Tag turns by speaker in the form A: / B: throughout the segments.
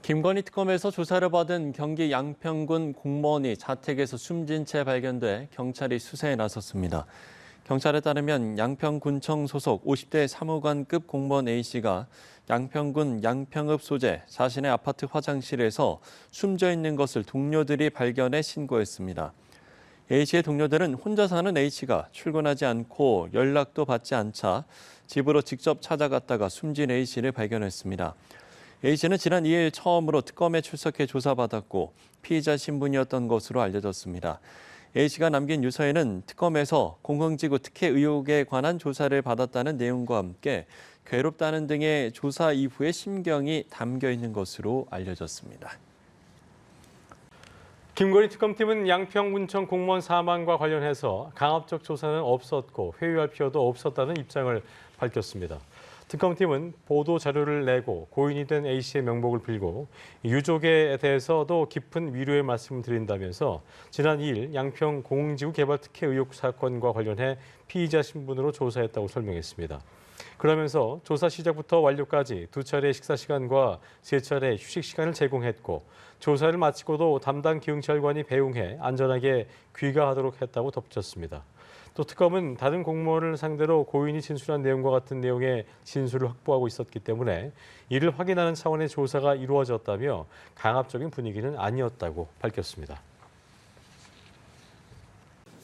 A: 김건희 특검에서 조사를 받은 경기 양평군 공무원이 자택에서 숨진 채 발견돼 경찰이 수사에 나섰습니다. 경찰에 따르면 양평군청 소속 50대 사무관급 공무원 A씨가 양평군 양평읍 소재 자신의 아파트 화장실에서 숨져 있는 것을 동료들이 발견해 신고했습니다. A씨의 동료들은 혼자 사는 A씨가 출근하지 않고 연락도 받지 않자 집으로 직접 찾아갔다가 숨진 A씨를 발견했습니다. A씨는 지난 2일 처음으로 특검에 출석해 조사받았고 피의자 신분이었던 것으로 알려졌습니다. A씨가 남긴 유서에는 특검에서 공흥지구 특혜 의혹에 관한 조사를 받았다는 내용과 함께 괴롭다는 등의 조사 이후의 심경이 담겨 있는 것으로 알려졌습니다.
B: 김건희 특검팀은 양평군청 공무원 사망과 관련해서 강압적 조사는 없었고 회유할 필요도 없었다는 입장을 밝혔습니다. 특검팀은 보도 자료를 내고 고인이 된 A씨의 명복을 빌고 유족에 대해서도 깊은 위로의 말씀을 드린다면서 지난 2일 양평 공흥지구 개발 특혜 의혹 사건과 관련해 피의자 신분으로 조사했다고 설명했습니다. 그러면서 조사 시작부터 완료까지 2차례 식사 시간과 3차례 휴식 시간을 제공했고 조사를 마치고도 담당 경찰관이 배웅해 안전하게 귀가하도록 했다고 덧붙였습니다. 또 특검은 다른 공무원을 상대로 고인이 진술한 내용과 같은 내용의 진술을 확보하고 있었기 때문에 이를 확인하는 차원의 조사가 이루어졌다며 강압적인 분위기는 아니었다고 밝혔습니다.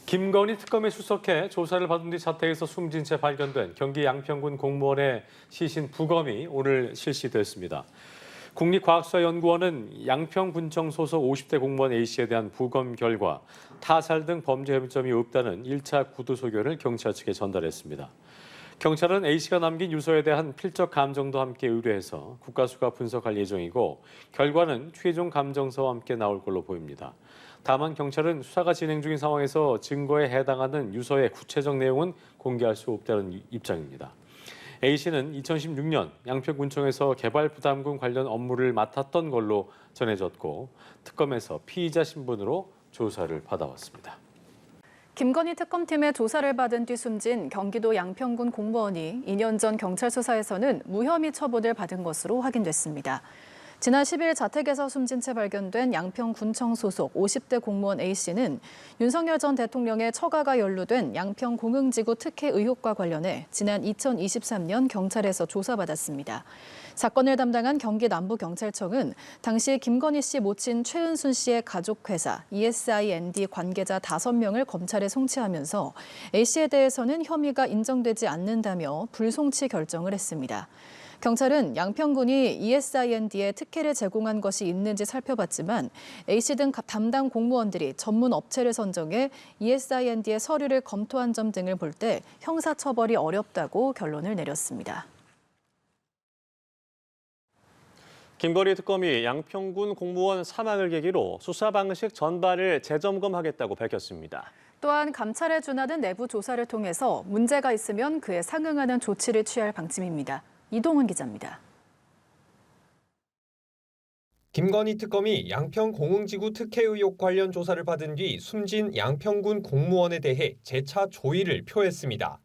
B: 김건희 특검에 출석해 조사를 받은 뒤 자택에서 숨진 채 발견된 경기 양평군 공무원의 시신 부검이 오늘 실시됐습니다. 국립과학수사연구원은 양평군청 소속 50대 공무원 A씨에 대한 부검 결과 타살 등 범죄 혐의점이 없다는 1차 구두 소견을 경찰 측에 전달했습니다. 경찰은 A씨가 남긴 유서에 대한 필적 감정도 함께 의뢰해서 국가수가 분석할 예정이고 결과는 최종 감정서와 함께 나올 걸로 보입니다. 다만 경찰은 수사가 진행 중인 상황에서 증거에 해당하는 유서의 구체적 내용은 공개할 수 없다는 입장입니다. A씨는 2016년 양평군청에서 개발부담금 관련 업무를 맡았던 걸로 전해졌고 특검에서 피의자 신분으로 조사를 받아왔습니다.
C: 김건희 특검팀의 조사를 받은 뒤 숨진 경기도 양평군 공무원이 2년 전 경찰 수사에서는 무혐의 처분을 받은 것으로 확인됐습니다. 지난 10일 자택에서 숨진 채 발견된 양평군청 소속 50대 공무원 A씨는 윤석열 전 대통령의 처가가 연루된 양평 공흥지구 특혜 의혹과 관련해 지난 2023년 경찰에서 조사받았습니다. 사건을 담당한 경기 남부경찰청은 당시 김건희 씨 모친 최은순 씨의 가족회사 ESIND 관계자 5명을 검찰에 송치하면서 A씨에 대해서는 혐의가 인정되지 않는다며 불송치 결정을 했습니다. 경찰은 양평군이 ESIND에 특혜를 제공한 것이 있는지 살펴봤지만 A씨 등 담당 공무원들이 전문 업체를 선정해 ESIND의 서류를 검토한 점 등을 볼 때 형사처벌이 어렵다고 결론을 내렸습니다.
D: 김건희 특검이 양평군 공무원 사망을 계기로 수사 방식 전반을 재점검하겠다고 밝혔습니다.
C: 또한 감찰에 준하는 내부 조사를 통해서 문제가 있으면 그에 상응하는 조치를 취할 방침입니다. 이동훈 기자입니다.
E: 김건희 특검이 양평 공흥지구 특혜 의혹 관련 조사를 받은 뒤 숨진 양평군 공무원에 대해 재차 조의를 표했습니다.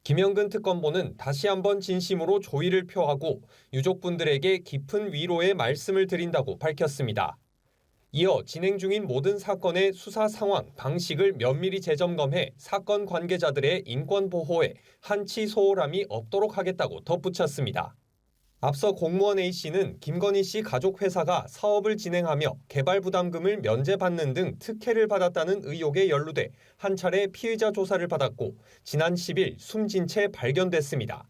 E: 김영근 특검보는 다시 한번 진심으로 조의를 표하고 유족분들에게 깊은 위로의 말씀을 드린다고 밝혔습니다. 이어 진행 중인 모든 사건의 수사 상황, 방식을 면밀히 재점검해 사건 관계자들의 인권 보호에 한치 소홀함이 없도록 하겠다고 덧붙였습니다. 앞서 공무원 A씨는 김건희 씨 가족 회사가 사업을 진행하며 개발 부담금을 면제받는 등 특혜를 받았다는 의혹에 연루돼 한 차례 피의자 조사를 받았고 지난 10일 숨진 채 발견됐습니다.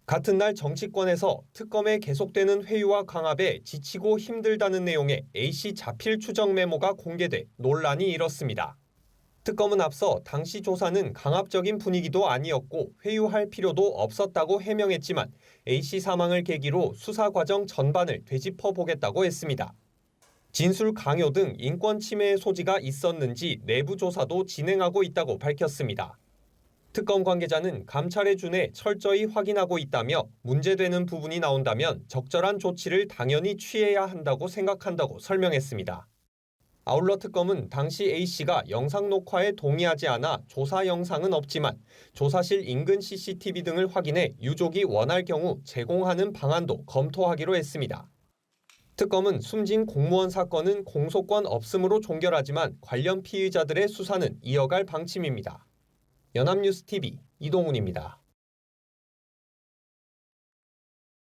E: 같은 날 정치권에서 특검에 계속되는 회유와 강압에 지치고 힘들다는 내용의 A씨 자필 추정 메모가 공개돼 논란이 일었습니다. 특검은 앞서 당시 조사는 강압적인 분위기도 아니었고 회유할 필요도 없었다고 해명했지만 A씨 사망을 계기로 수사 과정 전반을 되짚어보겠다고 했습니다. 진술 강요 등 인권 침해의 소지가 있었는지 내부 조사도 진행하고 있다고 밝혔습니다. 특검 관계자는 감찰에 준해 철저히 확인하고 있다며 문제되는 부분이 나온다면 적절한 조치를 당연히 취해야 한다고 생각한다고 설명했습니다. 아울러 특검은 당시 A씨가 영상 녹화에 동의하지 않아 조사 영상은 없지만 조사실 인근 CCTV 등을 확인해 유족이 원할 경우 제공하는 방안도 검토하기로 했습니다. 특검은 숨진 공무원 사건은 공소권 없음으로 종결하지만 관련 피의자들의 수사는 이어갈 방침입니다. 연합뉴스 TV 이동훈입니다.